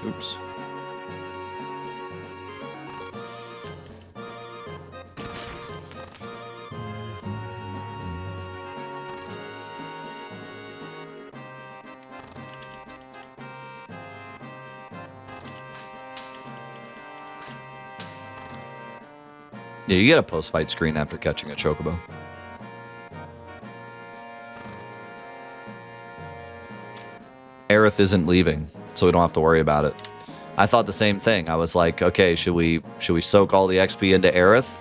Oops. Yeah, you get a post-fight screen after catching a chocobo. Aerith isn't leaving, so we don't have to worry about it. I thought the same thing. I was like, okay, should we soak all the XP into Aerith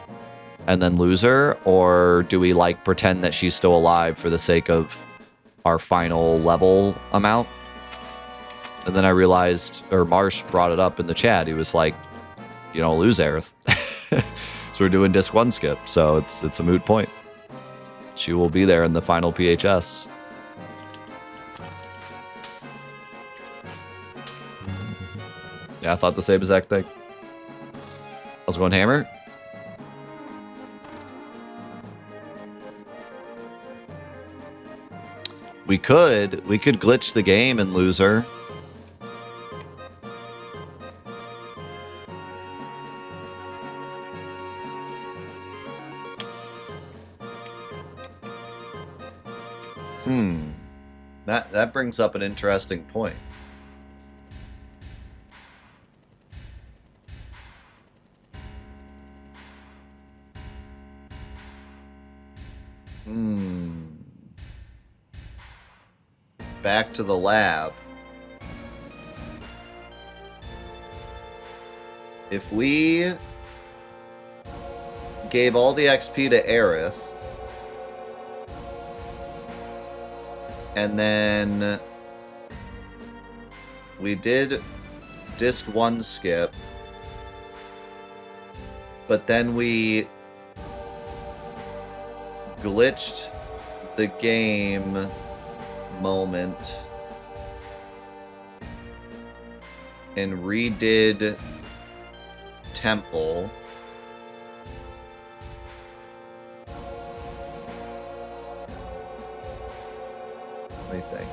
and then lose her, or do we like pretend that she's still alive for the sake of our final level amount? And then I realized, or Marsh brought it up in the chat. He was like, you don't lose Aerith. So we're doing disc 1 skip, so it's a moot point. She will be there in the final PHS. Yeah, I thought the same exact thing. I was going hammer. We could glitch the game and lose her. That brings up an interesting point. Back to the lab. If we gave all the XP to Aerith, and then we did disc 1 skip, but then we glitched the game moment and redid Temple. What do you think?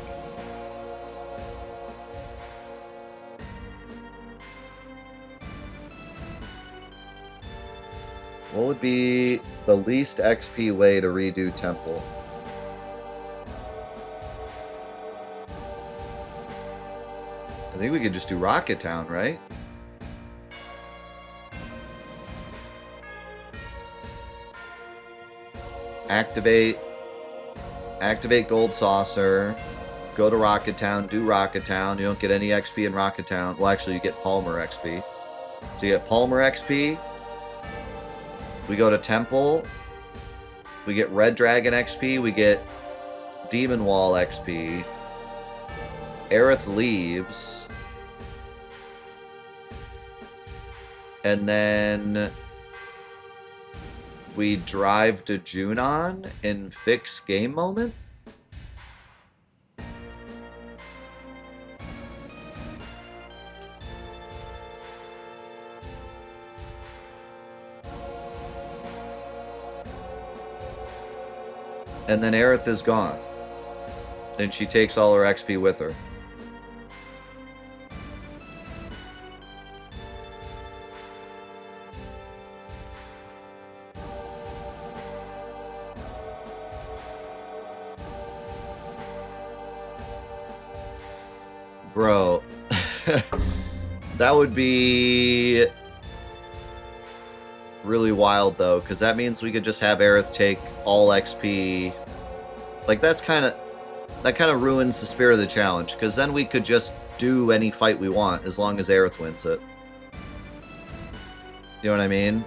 What would be the least XP way to redo Temple? I think we could just do Rocket Town, right? Activate Gold Saucer, go to Rocket Town, do Rocket Town. You don't get any XP in Rocket Town. Well, actually, you get Palmer XP. So you get Palmer XP. We go to Temple. We get Red Dragon XP. We get Demon Wall XP. Aerith leaves. And then we drive to Junon and fix game moment? And then Aerith is gone. And she takes all her XP with her. Bro, that would be really wild though, because that means we could just have Aerith take all XP. Like that kind of ruins the spirit of the challenge, because then we could just do any fight we want as long as Aerith wins it. You know what I mean?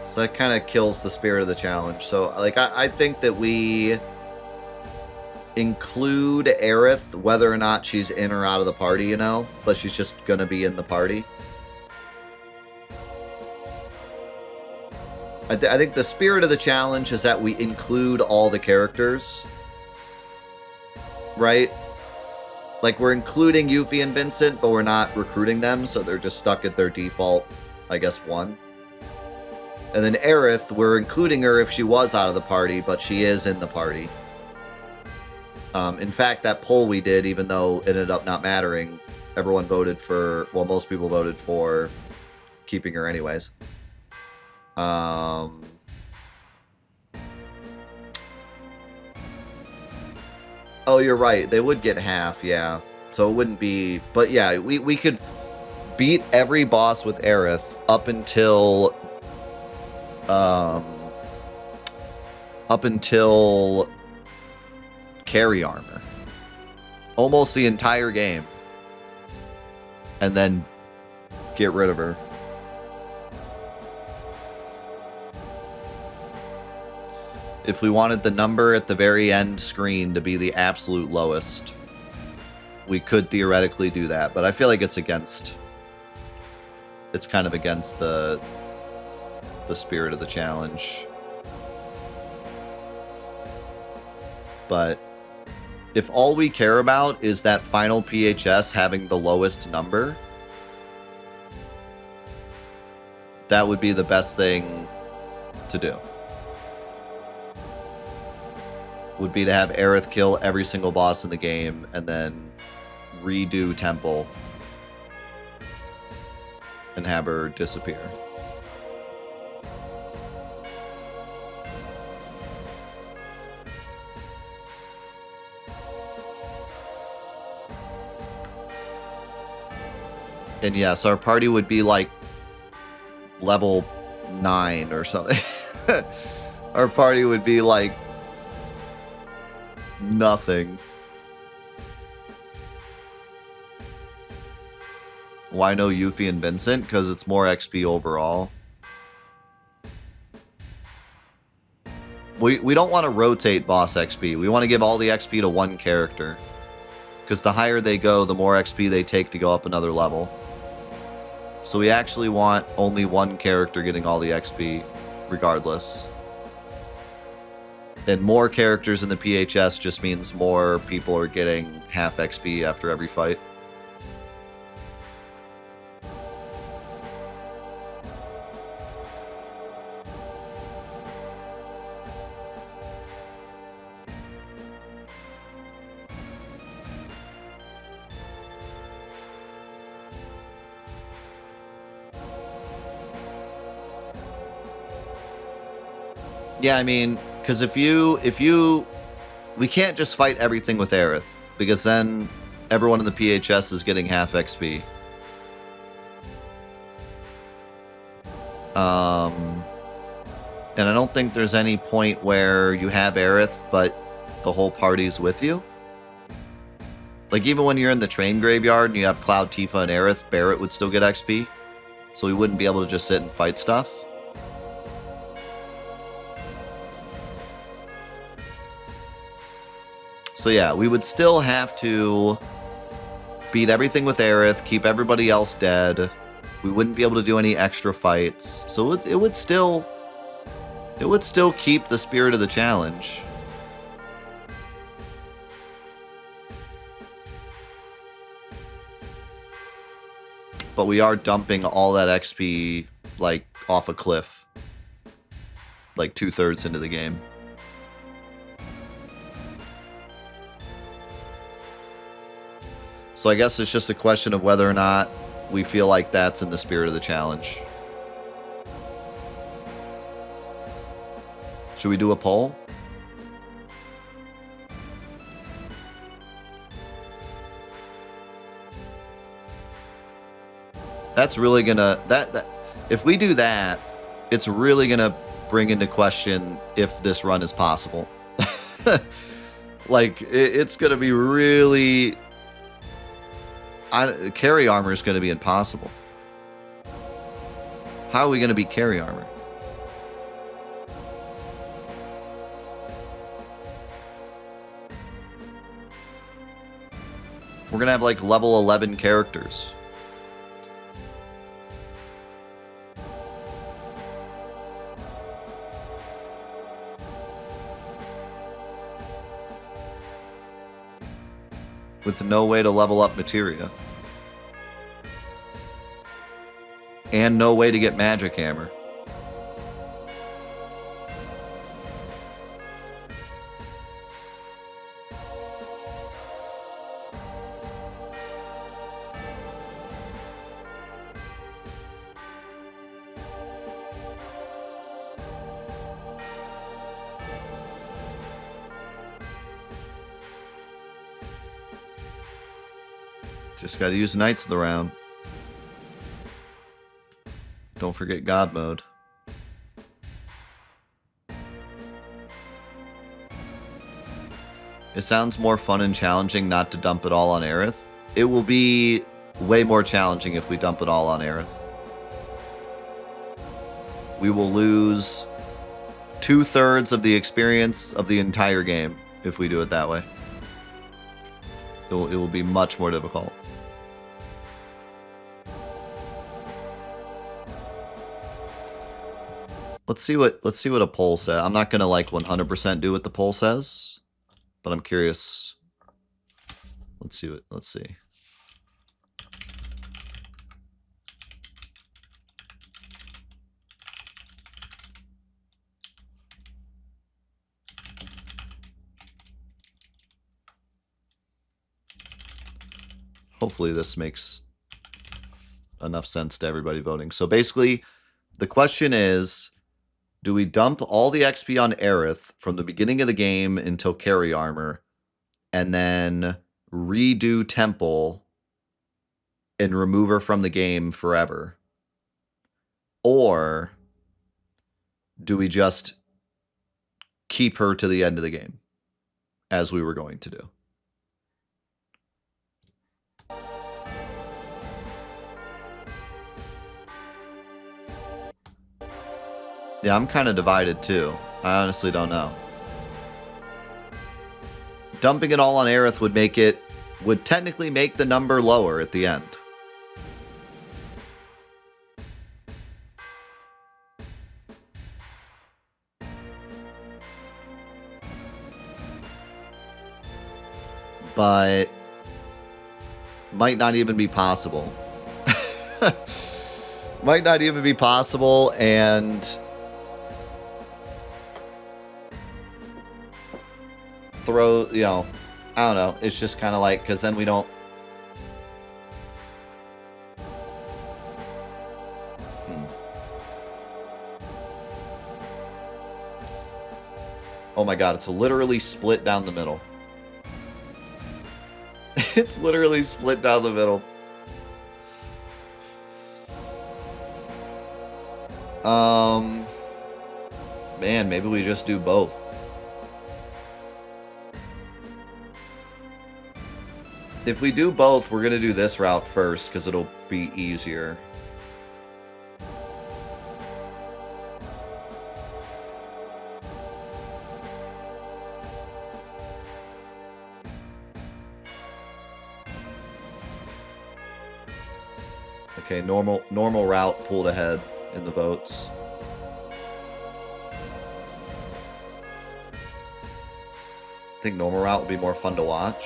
So that kind of kills the spirit of the challenge. So like I think that we include Aerith, whether or not she's in or out of the party, you know, but she's just gonna be in the party. I think the spirit of the challenge is that we include all the characters, right? Like, we're including Yuffie and Vincent, but we're not recruiting them, so they're just stuck at their default, I guess, 1. And then Aerith, we're including her if she was out of the party, but she is in the party. In fact, that poll we did, even though it ended up not mattering, everyone voted for, well, most people voted for keeping her anyways. Oh, you're right. They would get half, yeah. So it wouldn't be... But yeah, we could beat every boss with Aerith up until... up until carry armor. Almost the entire game. And then get rid of her. If we wanted the number at the very end screen to be the absolute lowest, we could theoretically do that. But I feel like it's against... It's kind of against the spirit of the challenge. But if all we care about is that final PHS having the lowest number, that would be the best thing to do. Would be to have Aerith kill every single boss in the game and then redo Temple and have her disappear. And yes, our party would be like level 9 or something. Our party would be like nothing. Why no Yuffie and Vincent? Because it's more XP overall. We don't want to rotate boss XP. We want to give all the XP to one character. Because the higher they go, the more XP they take to go up another level. So we actually want only one character getting all the XP, regardless. And more characters in the PHS just means more people are getting half XP after every fight. Yeah, I mean, because if you, we can't just fight everything with Aerith, because then everyone in the PHS is getting half XP. And I don't think there's any point where you have Aerith, but the whole party's with you. Like, even when you're in the train graveyard and you have Cloud, Tifa, and Aerith, Barret would still get XP. So we wouldn't be able to just sit and fight stuff. So yeah, we would still have to beat everything with Aerith, keep everybody else dead. We wouldn't be able to do any extra fights. So it would still keep the spirit of the challenge. But we are dumping all that XP like off a cliff. Like 2/3 into the game. So I guess it's just a question of whether or not we feel like that's in the spirit of the challenge. Should we do a poll? That's really gonna... if we do that, it's really gonna bring into question if this run is possible. Like, it's gonna be really... carry armor is going to be impossible. How are we going to beat carry armor? We're going to have like level 11 characters. With no way to level up materia. And no way to get magic hammer. Just gotta use Knights of the Round. Don't forget God mode. It sounds more fun and challenging not to dump it all on Aerith. It will be way more challenging if we dump it all on Aerith. We will lose 2/3 of the experience of the entire game if we do it that way. It will be much more difficult. Let's see what a poll says. I'm not gonna like 100% do what the poll says, but I'm curious. Let's see. Hopefully this makes enough sense to everybody voting. So basically, the question is, do we dump all the XP on Aerith from the beginning of the game until Carry Armor, and then redo Temple and remove her from the game forever? Or do we just keep her to the end of the game, as we were going to do? Yeah, I'm kind of divided too. I honestly don't know. Dumping it all on Aerith would technically make the number lower at the end. But might not even be possible. Might not even be possible, and throw, you know, I don't know. It's just kind of like, because then we don't. Oh my god, it's literally split down the middle. It's literally split down the middle. Man, maybe we just do both. If we do both, we're going to do this route first because it'll be easier. Okay, normal route pulled ahead in the votes. I think normal route would be more fun to watch.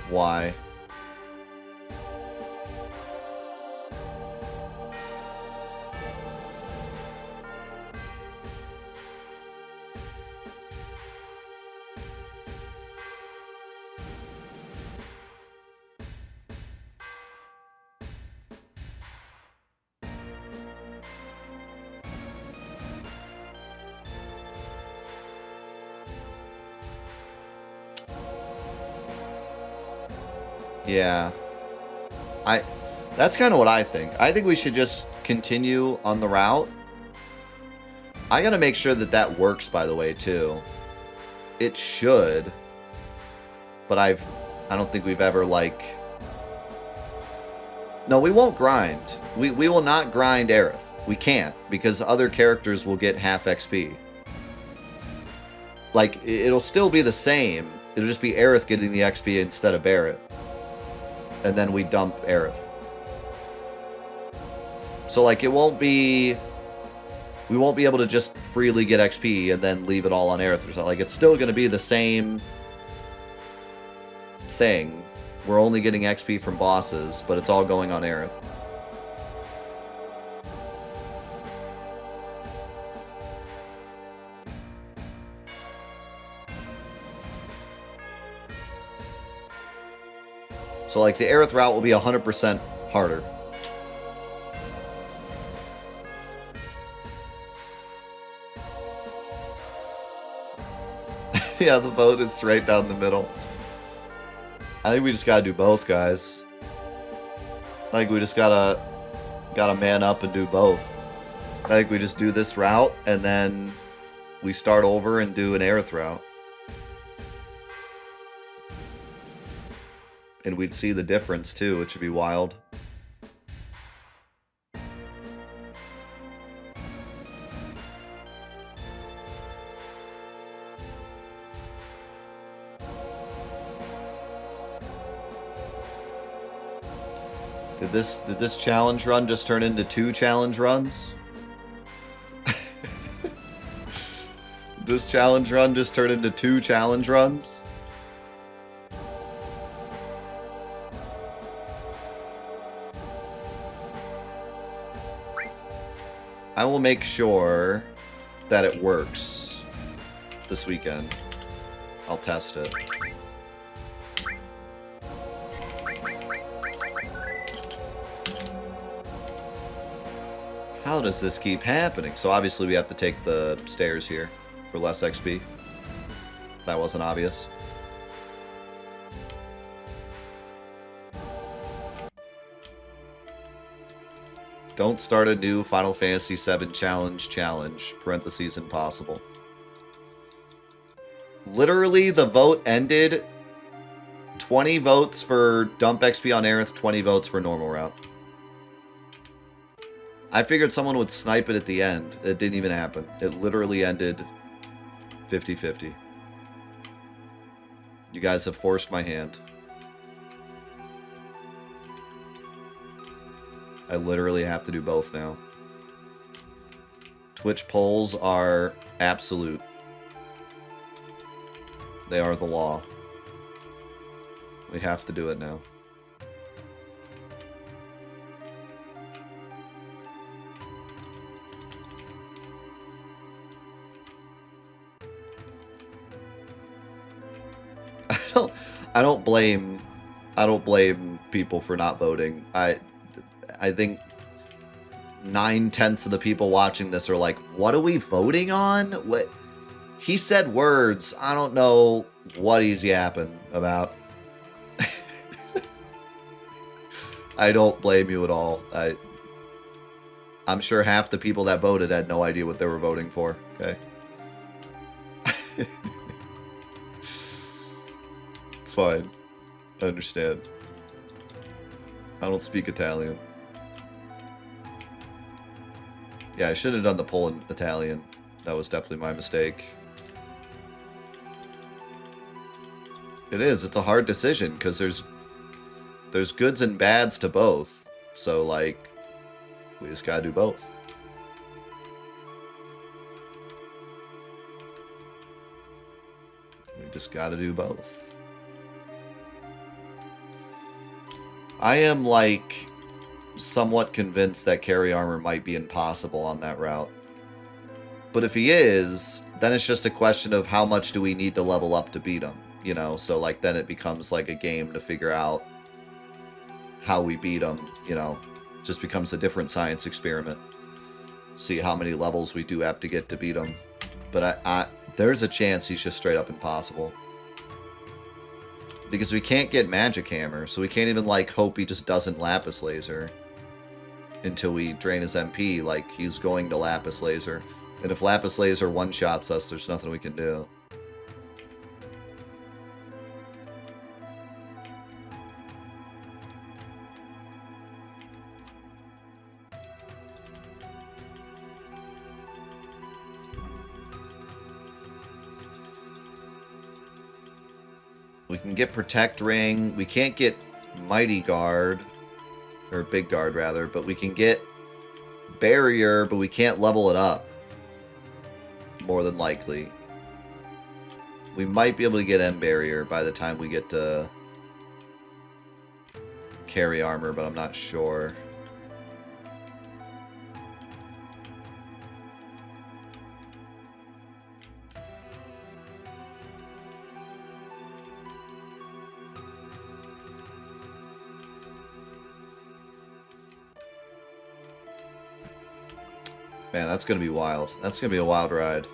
Why? Yeah. That's kind of what I think. I think we should just continue on the route. I gotta make sure that that works, by the way, too. It should. But I don't think we've ever, like... No, we won't grind. We will not grind Aerith. We can't, because other characters will get half XP. Like, it'll still be the same. It'll just be Aerith getting the XP instead of Barret. And then we dump Aerith. So, like, it won't be... We won't be able to just freely get XP and then leave it all on Aerith or something. Like, it's still going to be the same thing. We're only getting XP from bosses, but it's all going on Aerith. So, like, the Aerith route will be 100% harder. Yeah, the vote is right down the middle. I think we just gotta do both, guys. I think we just gotta man up and do both. I think we just do this route, and then we start over and do an Aerith route. And we'd see the difference, too, which would be wild. Did this challenge run just turn into 2 challenge runs? This challenge run just turned into 2 challenge runs? I will make sure that it works this weekend. I'll test it. How does this keep happening? So obviously we have to take the stairs here for less XP. If that wasn't obvious. Don't start a new Final Fantasy VII challenge, parentheses impossible. Literally, the vote ended 20 votes for dump XP on Aerith, 20 votes for normal route. I figured someone would snipe it at the end. It didn't even happen. It literally ended 50-50. You guys have forced my hand. I literally have to do both now. Twitch polls are absolute. They are the law. We have to do it now. I don't blame people for not voting. I think 9/10 of the people watching this are like, what are we voting on? What? He said words. I don't know what he's yapping about. I don't blame you at all. I'm sure half the people that voted had no idea what they were voting for. Okay. It's fine. I understand. I don't speak Italian. Yeah, I should have done the poll in Italian. That was definitely my mistake. It is. It's a hard decision because there's goods and bads to both. So, like, we just gotta do both. We just gotta do both. I am, like, somewhat convinced that carry armor might be impossible on that route. But if he is, then it's just a question of how much do we need to level up to beat him, you know? So, like, then it becomes, like, a game to figure out how we beat him, you know? Just becomes a different science experiment. See how many levels we do have to get to beat him. But there's a chance he's just straight up impossible. Because we can't get Magic Hammer, so we can't even, like, hope he just doesn't Lapis Laser until we drain his MP. Like, he's going to Lapis Laser. And if Lapis Laser one-shots us, there's nothing we can do. We can get Protect Ring. We can't get Mighty Guard. Or Big Guard, rather. But we can get Barrier, but we can't level it up. More than likely. We might be able to get M Barrier by the time we get to Carry Armor, but I'm not sure. Man, that's going to be wild. That's going to be a wild ride.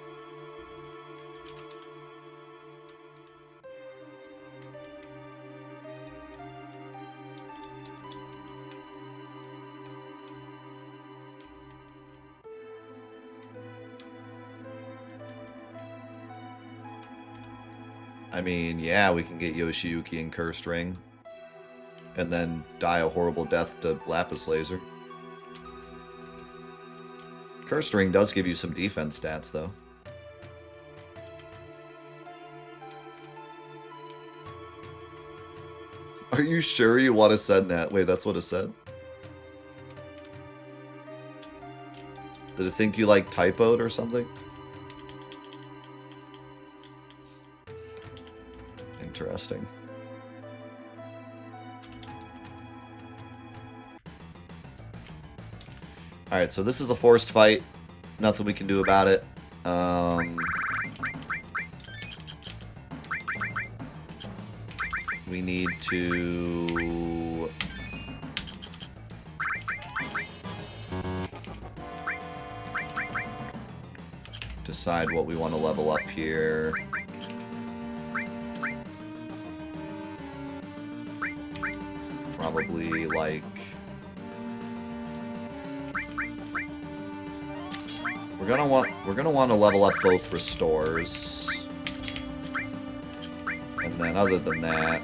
I mean, yeah, we can get Yoshiyuki and Cursed Ring. And then die a horrible death to Lapis Laser. Cursed Ring does give you some defense stats, though. Are you sure you want to send that? Wait, that's what it said? Did it think you, like, typoed or something? Interesting. Alright, so this is a forced fight. Nothing we can do about it. We need to... decide what we want to level up here. Probably, like... We're gonna want to level up both restores. And then other than that,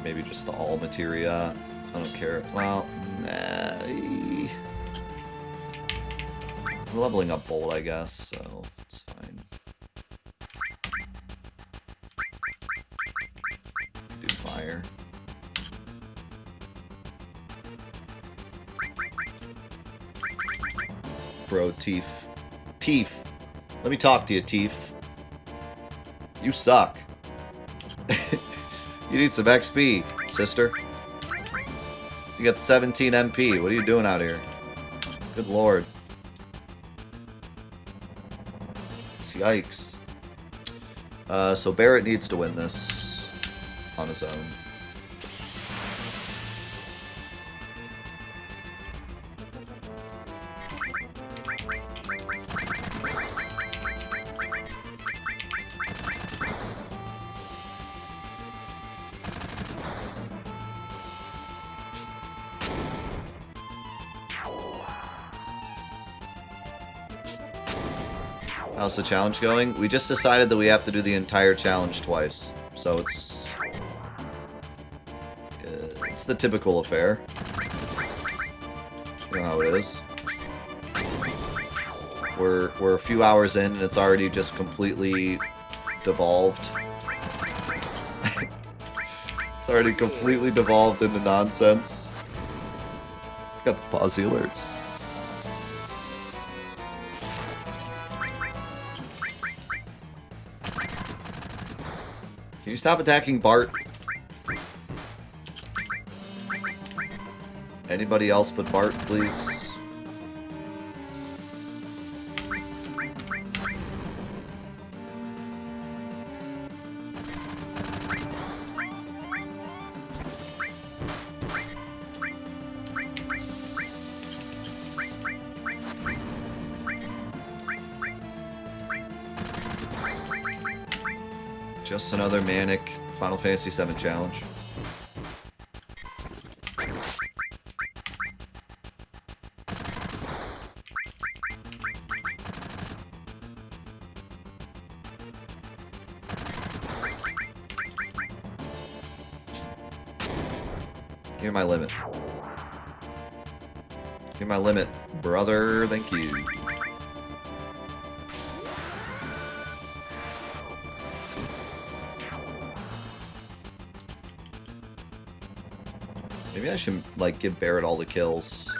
maybe just the all materia. I don't care. Well, nah. I'm leveling up Bolt, I guess, so it's fine. Do fire. Bro, Teef. Teef! Let me talk to you, Teef. You suck. You need some XP, sister. You got 17 MP. What are you doing out here? Good lord. Yikes. So Barret needs to win this on his own. How's the challenge going? We just decided that we have to do the entire challenge twice. So it's the typical affair. You know how it is. We're a few hours in and it's already just completely devolved. It's already completely devolved into nonsense. Got the pause the alerts. Can you stop attacking Bart? Anybody else but Bart, please? Just another manic Final Fantasy VII challenge. Give me my limit. Give me my limit, brother. Thank you. Maybe I should, like, give Barret all the kills.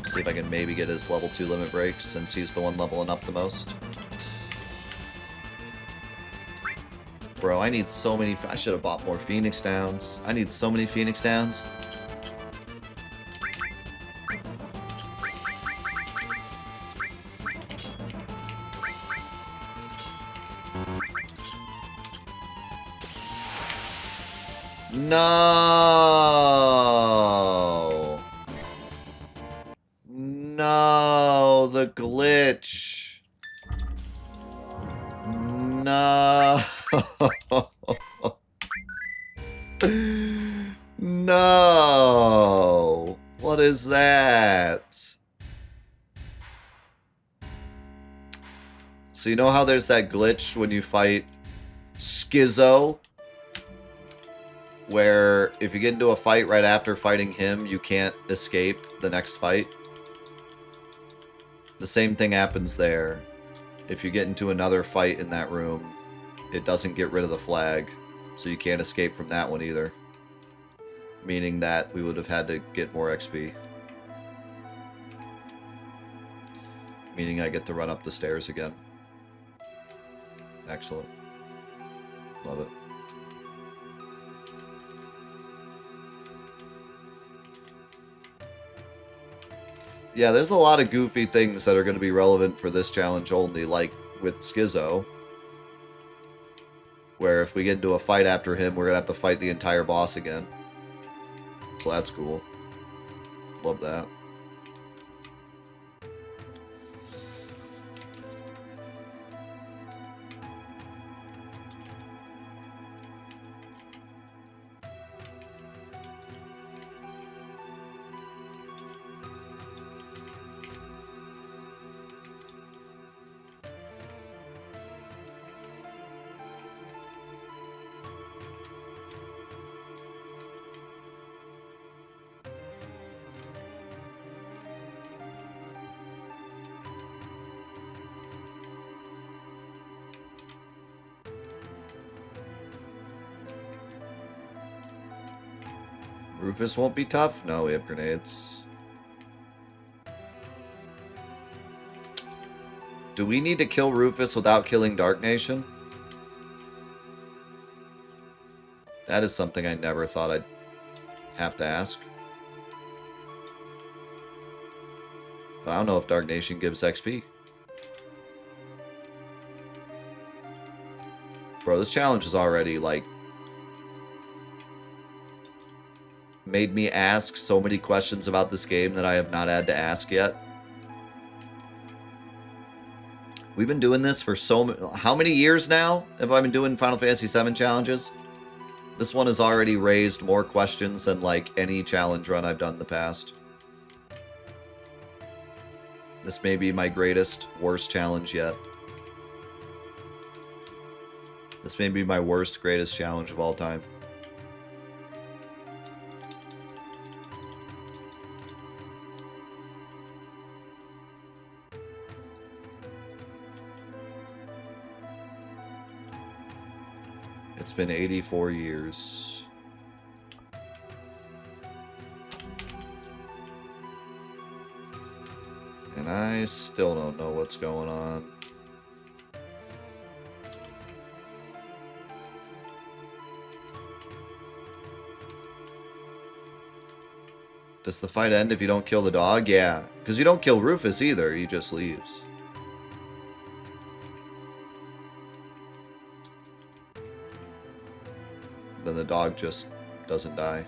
See if I can maybe get his level 2 limit break, since he's the one leveling up the most. Bro, I need so many... I should have bought more Phoenix Downs. I need so many Phoenix Downs. No! No, the glitch. No. No. What is that? So you know how there's that glitch when you fight Schizo, where if you get into a fight right after fighting him, you can't escape the next fight. The same thing happens there. If you get into another fight in that room, it doesn't get rid of the flag, so you can't escape from that one either. Meaning that we would have had to get more XP. Meaning I get to run up the stairs again. Excellent. Love it. Yeah, there's a lot of goofy things that are going to be relevant for this challenge only, like with Schizo, where if we get into a fight after him, we're going to have to fight the entire boss again. So that's cool. Love that. Rufus won't be tough? No, we have grenades. Do we need to kill Rufus without killing Dark Nation? That is something I never thought I'd have to ask. But I don't know if Dark Nation gives XP. Bro, this challenge is already, like, made me ask so many questions about this game that I have not had to ask yet. We've been doing this for how many years now have I been doing Final Fantasy VII challenges? This one has already raised more questions than like any challenge run I've done in the past. This may be my greatest, worst challenge yet. This may be my worst, greatest challenge of all time. It's been 84 years. And I still don't know what's going on. Does the fight end if you don't kill the dog? Yeah, because you don't kill Rufus either, he just leaves. Then the dog just doesn't die.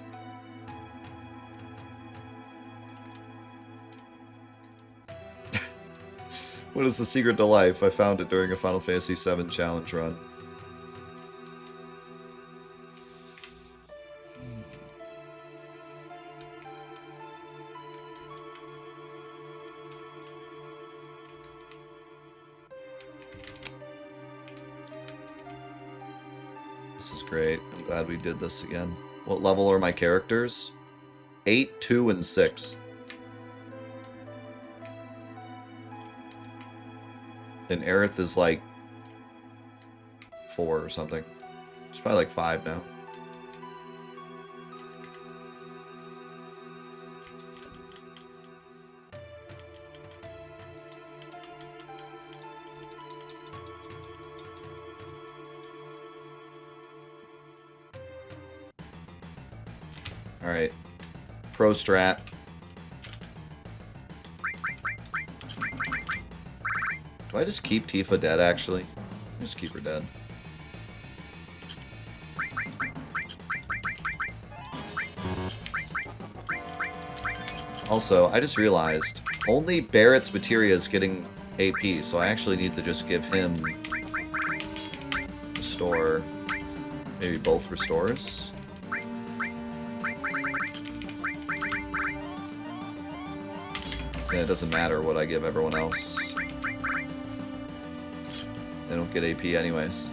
What is the secret to life? I found it during a Final Fantasy VII challenge run. This is great. I'm glad we did this again. What level are my characters? 8, 2, and 6. And Aerith is like 4 or something. She's probably like 5 now. Alright. Pro strat. Do I just keep Tifa dead, actually? Just keep her dead. Also, I just realized only Barret's Materia is getting AP, so I actually need to just give him restore. Maybe both restores. Yeah, it doesn't matter what I give everyone else. They don't get AP anyways.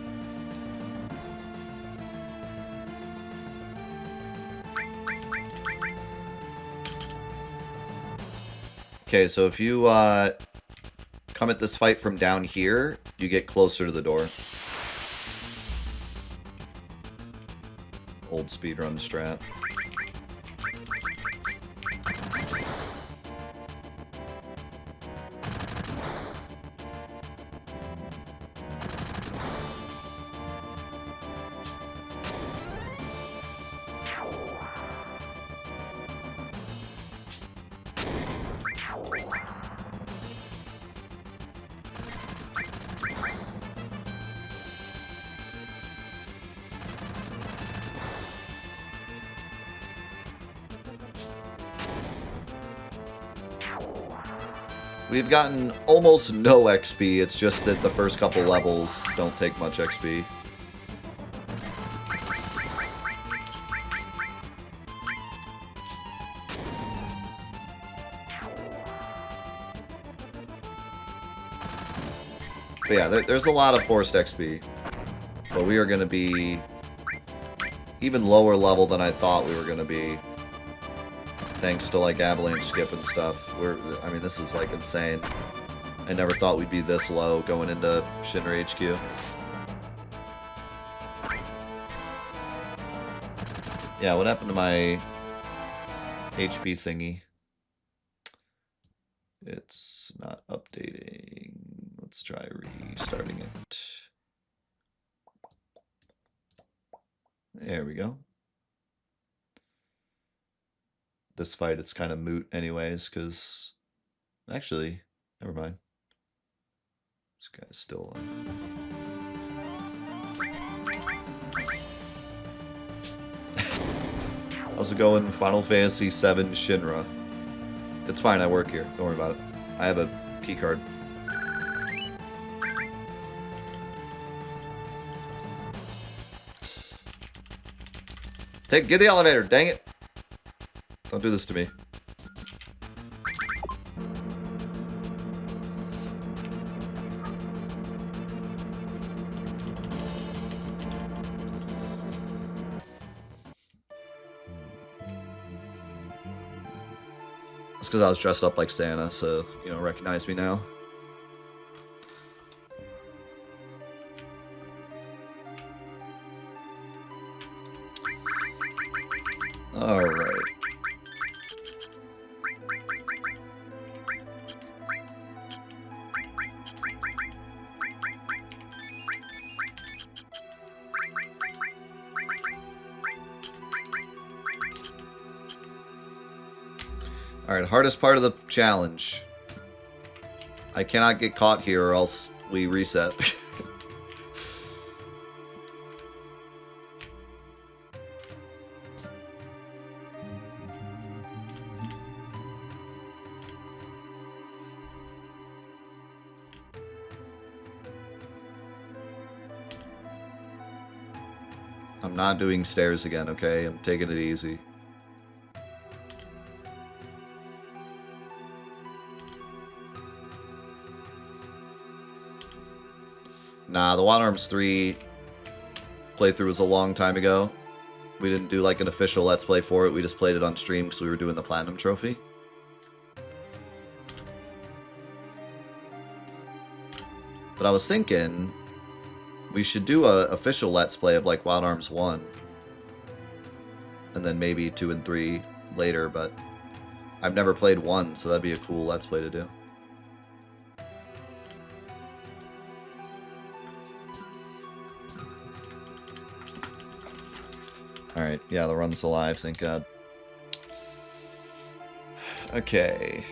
Okay, so if you come at this fight from down here, you get closer to the door. Old speedrun strat. We've gotten almost no XP, it's just that the first couple levels don't take much XP. But yeah, there's a lot of forced XP. But we are going to be even lower level than I thought we were going to be. Thanks to, like, avalanche skip and stuff. I mean, this is, like, insane. I never thought we'd be this low going into Shinra HQ. Yeah, what happened to my HP thingy? It's not updating. Let's try restarting it. There we go. This fight, it's kind of moot anyways, because... Actually, never mind. This guy's still... How's it going? Final Fantasy VII Shinra. It's fine, I work here. Don't worry about it. I have a key card. Get the elevator, dang it! Don't do this to me. It's because I was dressed up like Santa, so, you know, recognize me now. Alright. Alright, hardest part of the challenge. I cannot get caught here or else we reset. I'm not doing stairs again, okay? I'm taking it easy. Nah, the Wild Arms 3 playthrough was a long time ago. We didn't do like an official Let's Play for it. We just played it on stream because we were doing the Platinum Trophy. But I was thinking we should do a official Let's Play of like Wild Arms 1. And then maybe 2 and 3 later, but I've never played 1, so that'd be a cool Let's Play to do. Alright, yeah, the run's alive, thank God. Okay.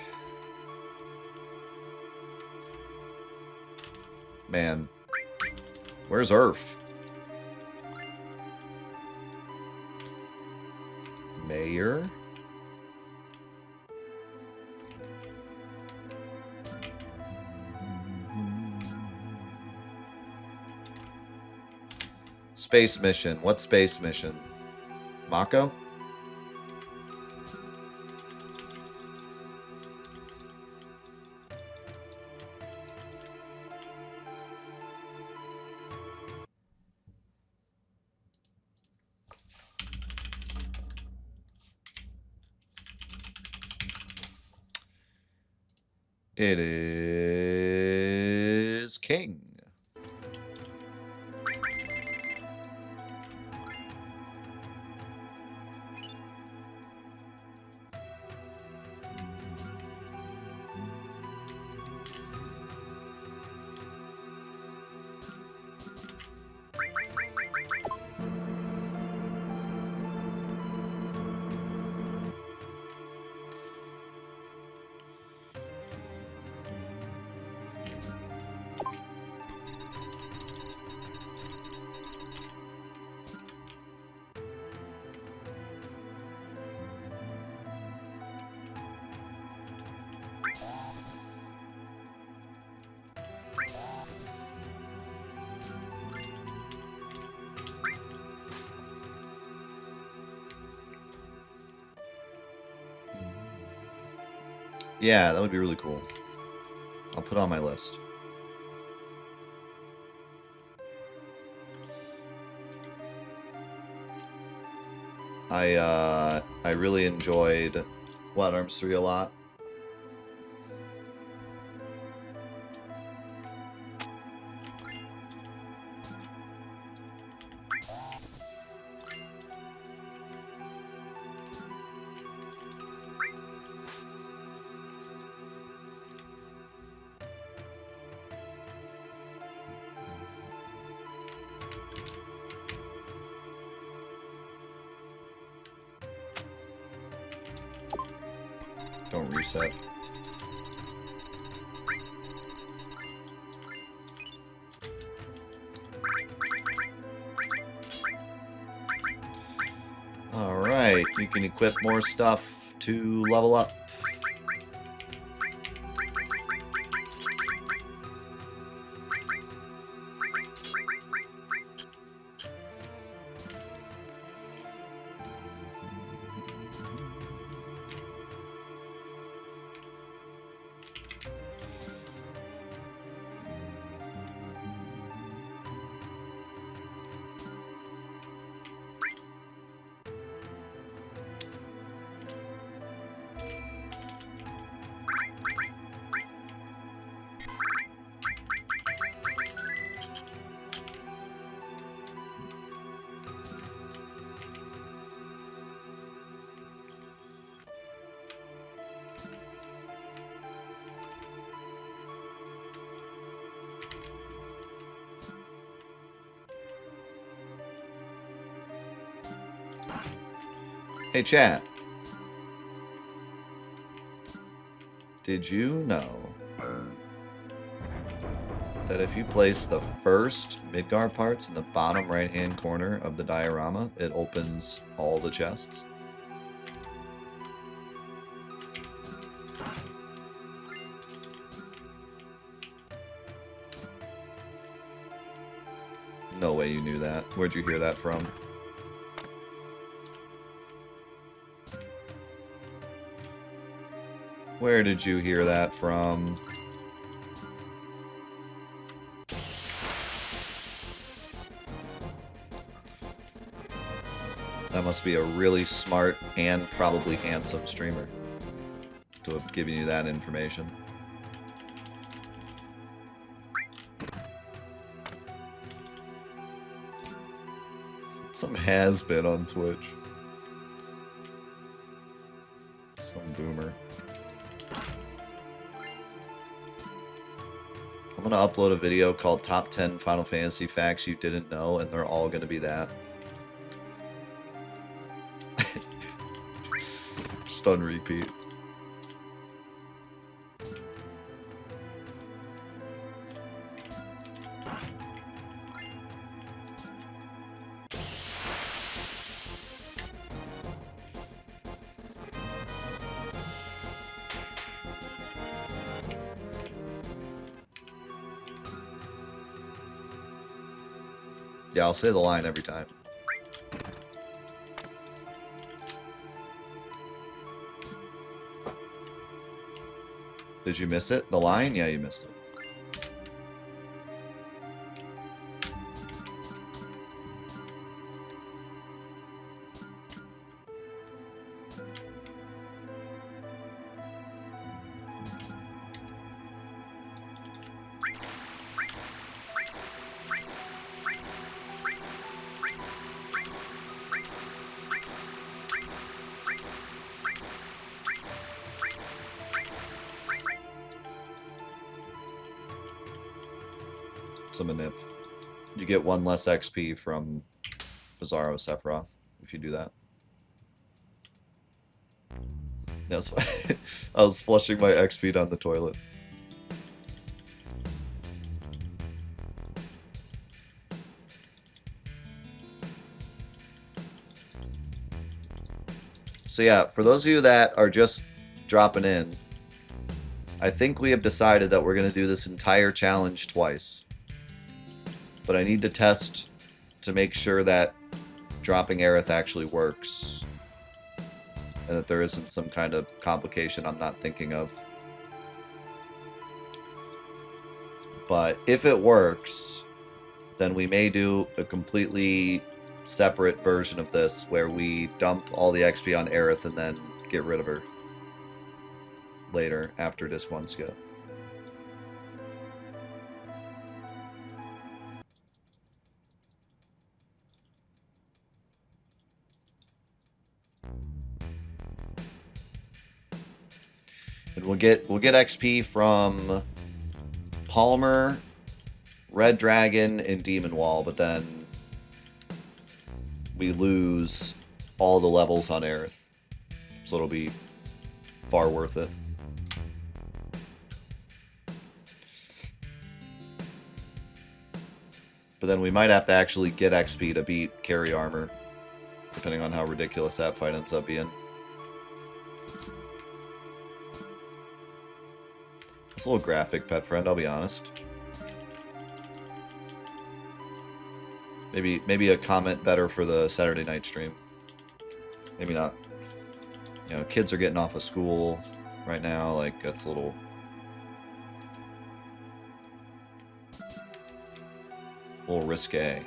Man. Where's Earth? Mayor? Space mission. What space mission? Mako? It is king. Yeah, that would be really cool. I'll put it on my list. I really enjoyed Wild Arms 3 a lot. Don't reset. Alright, you can equip more stuff to level up. Hey chat, did you know that if you place the first Midgar parts in the bottom right hand corner of the diorama, it opens all the chests? No way you knew that. Where'd you hear that from? Where did you hear that from? That must be a really smart and probably handsome streamer to have given you that information. Some has-been on Twitch. Some boomer. I'm gonna upload a video called Top 10 Final Fantasy Facts You Didn't Know, and they're all gonna be that. Just on repeat. Yeah, I'll say the line every time. Did you miss it? The line? Yeah, you missed it. It's a manip. You get 1 less XP from Bizarro Sephiroth if you do that. That's why I was flushing my XP down the toilet. So yeah, for those of you that are just dropping in, I think we have decided that we're going to do this entire challenge twice. But I need to test to make sure that dropping Aerith actually works. And that there isn't some kind of complication I'm not thinking of. But if it works, then we may do a completely separate version of this where we dump all the XP on Aerith and then get rid of her later after Disc 1 skip. And we'll get XP from Palmer, Red Dragon, and Demon Wall, but then we lose all the levels on Aerith. So it'll be far worth it. But then we might have to actually get XP to beat Carry Armor, depending on how ridiculous that fight ends up being. It's a little graphic, pet friend, I'll be honest. Maybe a comment better for the Saturday night stream. Maybe not. You know, kids are getting off of school right now, like, that's a little risque.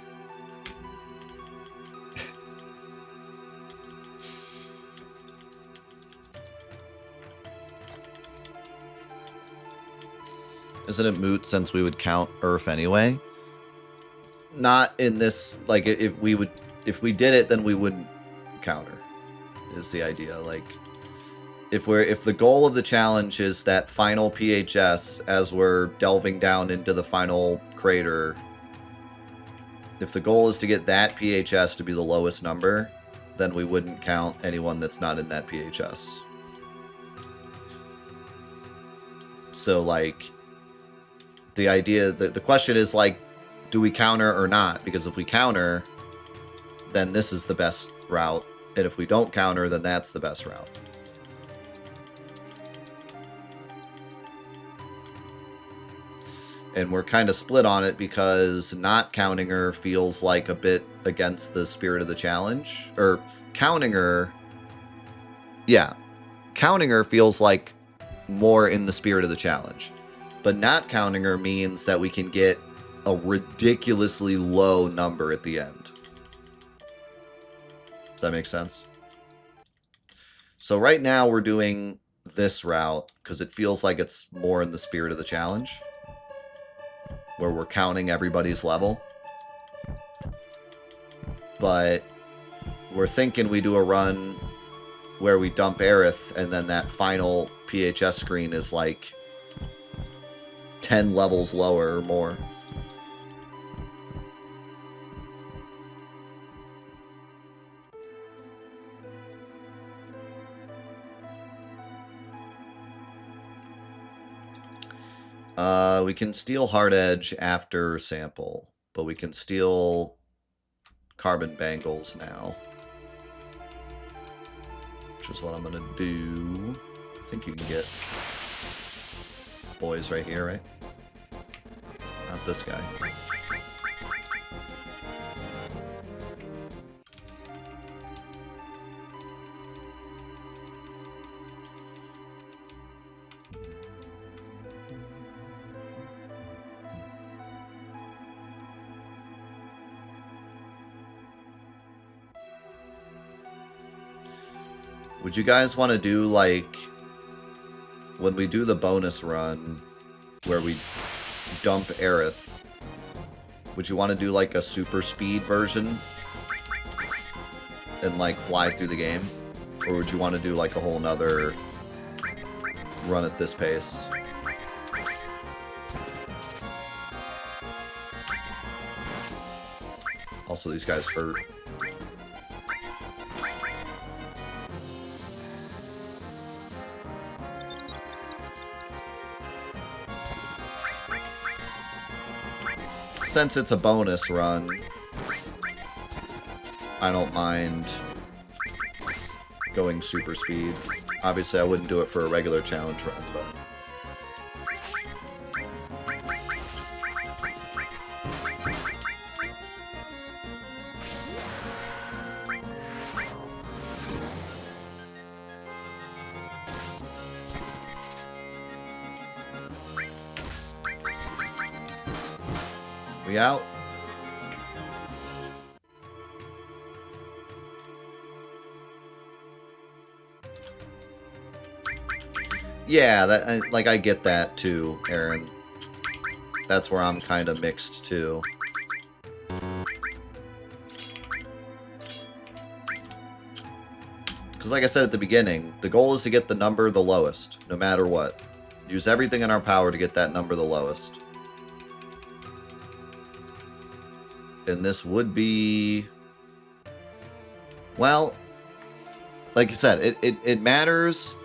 Isn't it moot since we would count Earth anyway? Not in this, like, if we did it, then we wouldn't counter, is the idea. Like, if the goal of the challenge is that final PHS as we're delving down into the final crater, if the goal is to get that PHS to be the lowest number, then we wouldn't count anyone that's not in that PHS. So, like, the idea, the question is, like, do we counter or not? Because if we counter, then this is the best route. And if we don't counter, then that's the best route. And we're kind of split on it because not counting her feels like a bit against the spirit of the challenge. Or counting her, yeah, counting her feels like more in the spirit of the challenge. But not counting her means that we can get a ridiculously low number at the end. Does that make sense? So right now we're doing this route because it feels like it's more in the spirit of the challenge, where we're counting everybody's level. But we're thinking we do a run where we dump Aerith and then that final PHS screen is like 10 levels lower or more. We can steal Hard Edge after sample, but we can steal Carbon Bangles now, which is what I'm gonna do. I think you can get boys right here, right? Not this guy. Would you guys want to do, like, when we do the bonus run where we dump Aerith, would you want to do, like, a super speed version and, like, fly through the game? Or would you want to do, like, a whole nother run at this pace? Also, these guys hurt. Since it's a bonus run, I don't mind going super speed. Obviously, I wouldn't do it for a regular challenge run, but... We out? Yeah, that like I get that too, Aaron. That's where I'm kind of mixed too. Because like I said at the beginning, the goal is to get the number the lowest, no matter what. Use everything in our power to get that number the lowest. And this would be... Well, like I said, it matters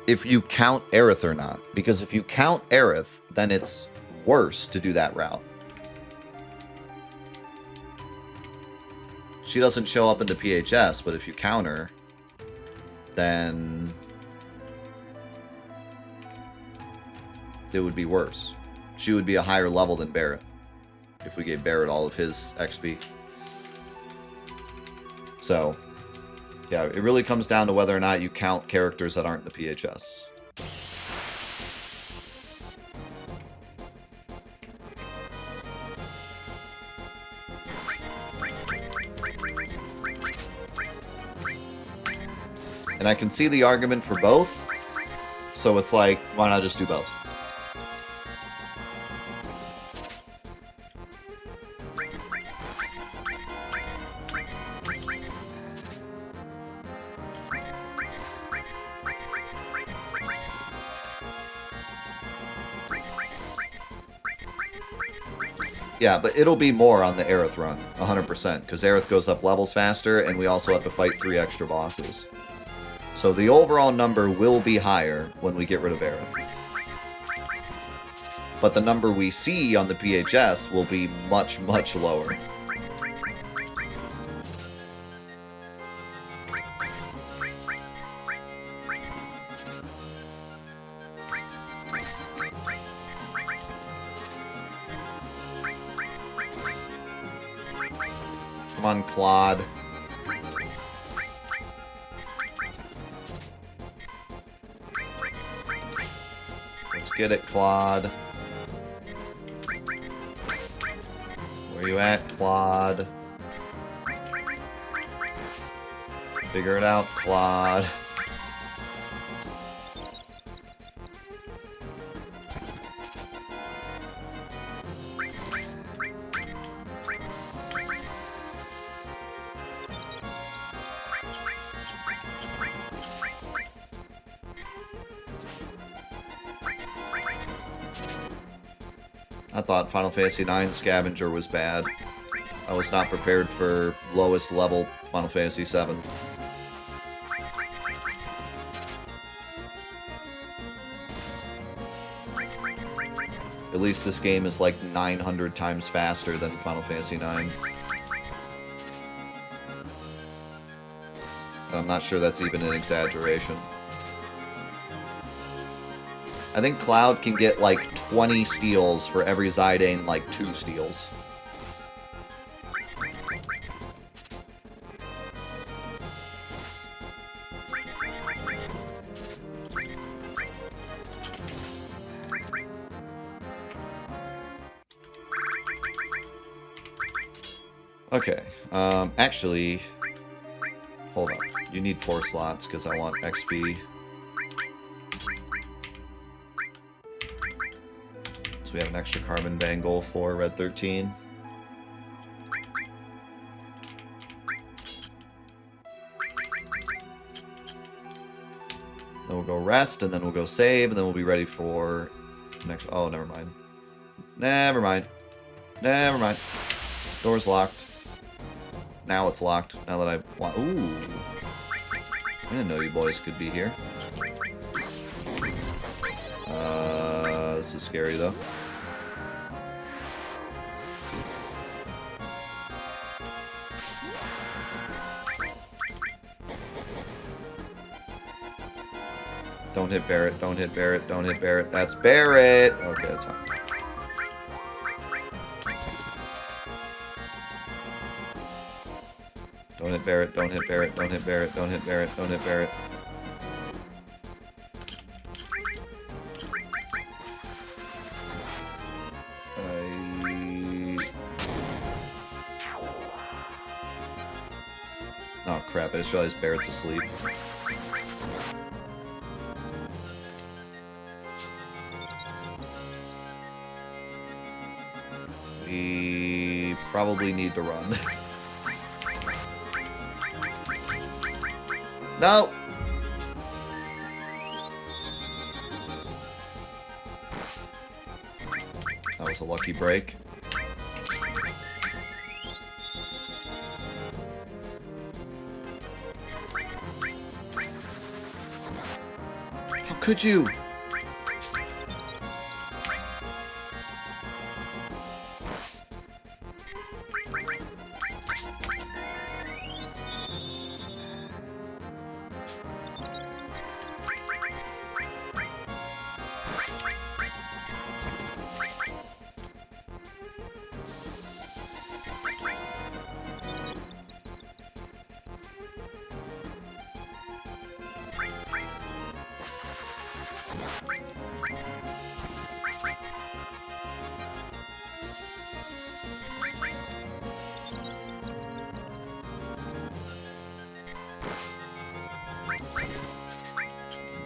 if you count Aerith or not. Because if you count Aerith, then it's worse to do that route. She doesn't show up in the PHS, but if you count her, then it would be worse. She would be a higher level than Barret if we gave Barret all of his XP. So, yeah, it really comes down to whether or not you count characters that aren't in the PHS. And I can see the argument for both, so it's like, why not just do both? Yeah, but it'll be more on the Aerith run, 100%, because Aerith goes up levels faster, and we also have to fight 3 extra bosses. So the overall number will be higher when we get rid of Aerith. But the number we see on the PHS will be much, much lower. Come on, Claude. Let's get it, Claude. Where you at, Claude? Figure it out, Claude. I thought Final Fantasy IX Scavenger was bad. I was not prepared for lowest level Final Fantasy VII. At least this game is like 900 times faster than Final Fantasy IX. And I'm not sure that's even an exaggeration. I think Cloud can get like 20 steals for every Zidane, like 2 steals. Okay, actually, hold on. You need 4 slots because I want XP. We have an extra carbon bangle for Red 13. Then we'll go rest, and then we'll go save, and then we'll be ready for next... Oh, never mind. Never mind. Never mind. Door's locked. now it's locked. Now that I want... Ooh. I didn't know you boys could be here. This is scary, though. Don't hit Barret. Don't hit Barret. Don't hit Barret. That's Barret! Okay, that's fine. Don't hit Barret. Don't hit Barret. Don't hit Barret. Don't hit Barret. Don't hit Barret. Oh crap, I just realized Barret's asleep. We probably need to run. No! That was a lucky break. How could you?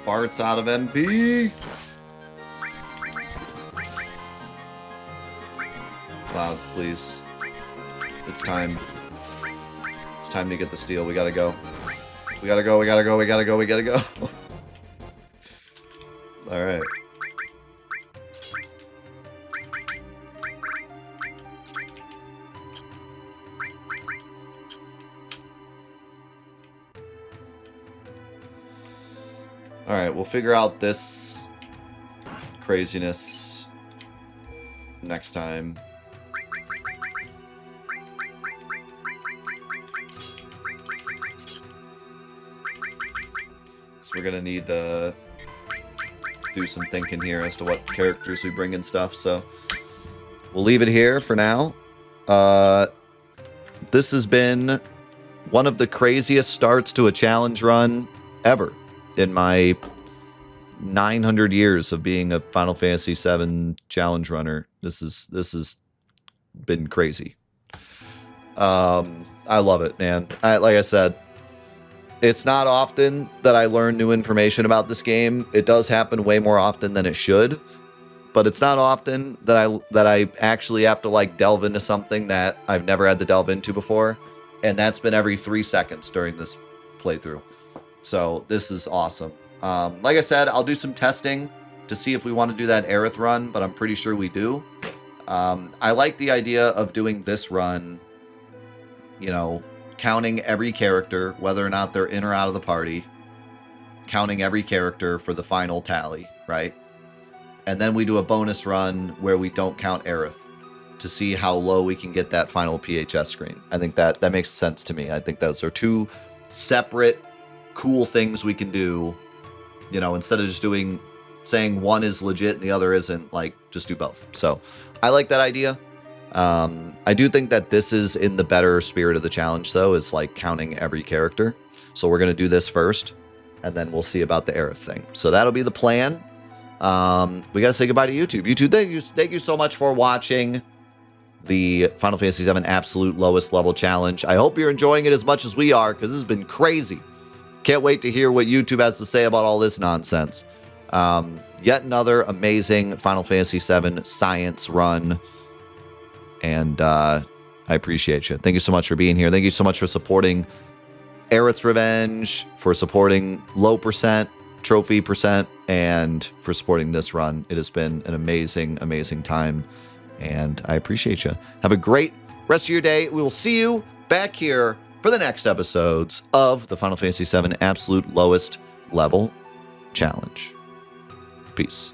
Bart's out of MP. Cloud, please. It's time. It's time to get the steal. We gotta go. We gotta go, we gotta go, we gotta go, we gotta go. Alright. Alright, we'll figure out this craziness next time. So we're gonna need to do some thinking here as to what characters we bring and stuff, so we'll leave it here for now. This has been one of the craziest starts to a challenge run ever in my 900 years of being a Final Fantasy VII challenge runner. This has been crazy. I love it, man. Like I said, it's not often that I learn new information about this game. It does happen way more often than it should, but it's not often that I actually have to like delve into something that I've never had to delve into before, and that's been every 3 seconds during this playthrough. So this is awesome. Like I said, I'll do some testing to see if we want to do that Aerith run, but I'm pretty sure we do. I like the idea of doing this run, you know, counting every character, whether or not they're in or out of the party, counting every character for the final tally, right? And then we do a bonus run where we don't count Aerith to see how low we can get that final PHS screen. I think that makes sense to me. I think those are two separate cool things we can do, you know, instead of just saying one is legit and the other isn't, like, just do both. So I like that idea. I do think that this is in the better spirit of the challenge, though. It's like counting every character. So we're going to do this first, and then we'll see about the Aerith thing. So that'll be the plan. We got to say goodbye to YouTube. YouTube, thank you so much for watching the Final Fantasy VII Absolute Lowest Level Challenge. I hope you're enjoying it as much as we are, because this has been crazy. Can't wait to hear what YouTube has to say about all this nonsense. Yet another amazing Final Fantasy VII science run. And I appreciate you. Thank you so much for being here. Thank you so much for supporting Aerith's Revenge, for supporting low percent, trophy percent, and for supporting this run. It has been an amazing, amazing time. And I appreciate you. Have a great rest of your day. We will see you back here for the next episodes of the Final Fantasy VII Absolute Lowest Level Challenge. Peace.